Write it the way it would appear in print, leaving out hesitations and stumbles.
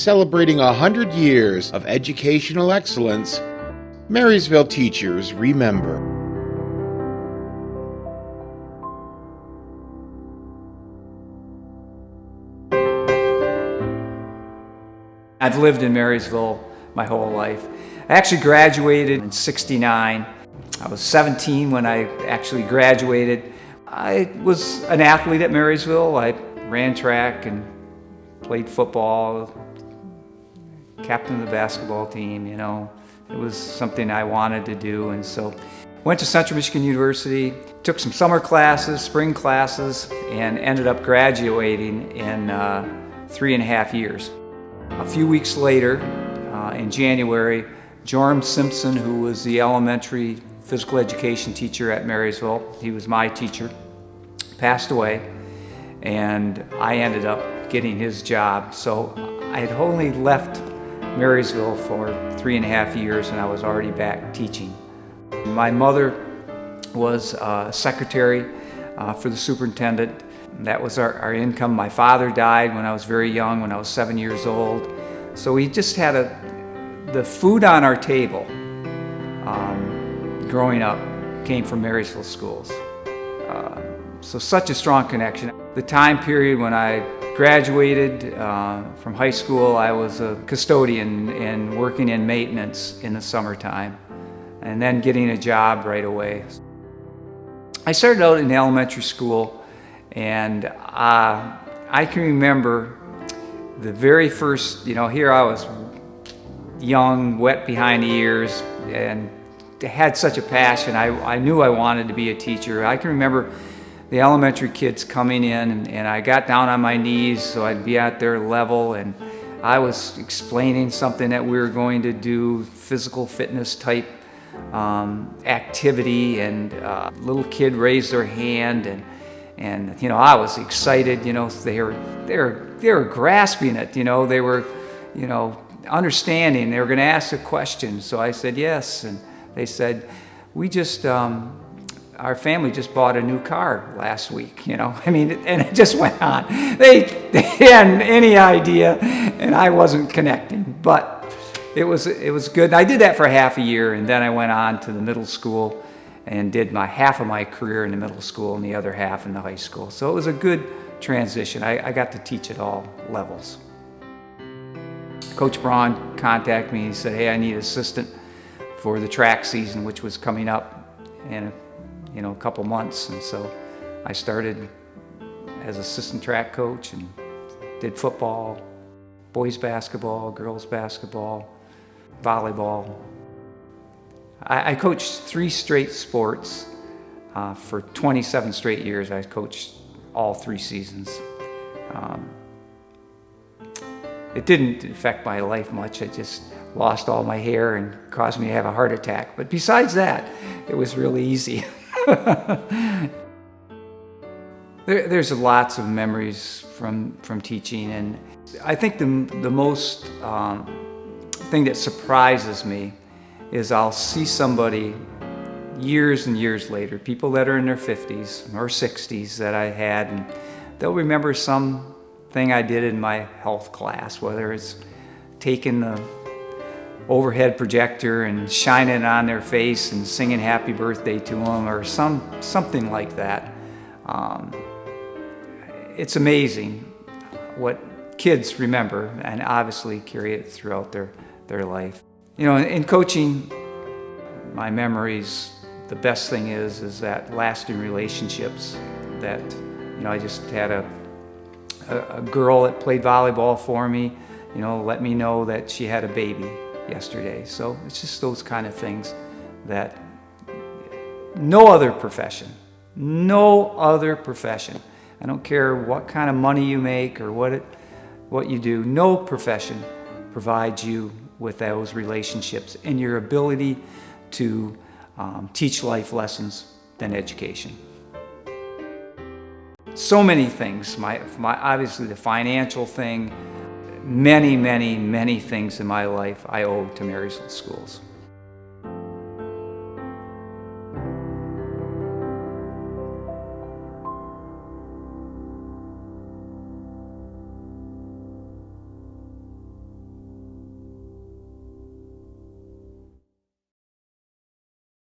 Celebrating 100 years of educational excellence, Marysville teachers remember. I've lived in Marysville my whole life. I actually graduated in '69. I was 17 when I actually graduated. I was an athlete at Marysville. I ran track and played football, captain of the basketball team, you know. It was something I wanted to do, and so went to Central Michigan University, took some summer classes, spring classes, and ended up graduating in 3.5 years. A few weeks later, in January, Jorm Simpson, who was the elementary physical education teacher at Marysville, he was my teacher, passed away, and I ended up getting his job. So I had only left Marysville for 3.5 years, and I was already back teaching. My mother was secretary for the superintendent. That was our income. My father died when I was very young, when I was 7 years old. So we just had the food on our table growing up came from Marysville schools. So such a strong connection. The time period when I graduated from high school, I was a custodian and working in maintenance in the summertime, and then getting a job right away. I started out in elementary school, and I can remember the very first, here I was young, wet behind the ears, and had such a passion. I knew I wanted to be a teacher. I can remember the elementary kids coming in, and I got down on my knees so I'd be at their level, and I was explaining something that we were going to do, physical fitness type activity, and a little kid raised their hand, and I was excited. They were grasping it. They were understanding. They were going to ask a question, so I said yes, and they said, our family just bought a new car last week, and it just went on. They hadn't any idea, and I wasn't connecting, but it was good. I did that for half a year, and then I went on to the middle school and did half of my career in the middle school and the other half in the high school. So it was a good transition. I got to teach at all levels. Coach Braun contacted me and said, hey, I need an assistant for the track season, which was coming up in a couple months. And so I started as assistant track coach and did football, boys basketball, girls basketball, volleyball. I coached 3 straight sports for 27 straight years. I coached all 3 seasons. It didn't affect my life much. I just lost all my hair and caused me to have a heart attack. But besides that, it was really easy. There's lots of memories from teaching, and I think the most thing that surprises me is I'll see somebody years and years later, people that are in their 50s or 60s that I had, and they'll remember something I did in my health class, whether it's taking the overhead projector and shining it on their face and singing happy birthday to them, or something like that. It's amazing what kids remember, and obviously carry it throughout their life. In coaching, my memories, the best thing is that lasting relationships. That I just had a girl that played volleyball for me, let me know that she had a baby yesterday. So it's just those kind of things that no other profession, I don't care what kind of money you make or what you do, no profession provides you with those relationships and your ability to teach life lessons than education. So many things, obviously the financial thing, many things in my life I owe to Marysville schools.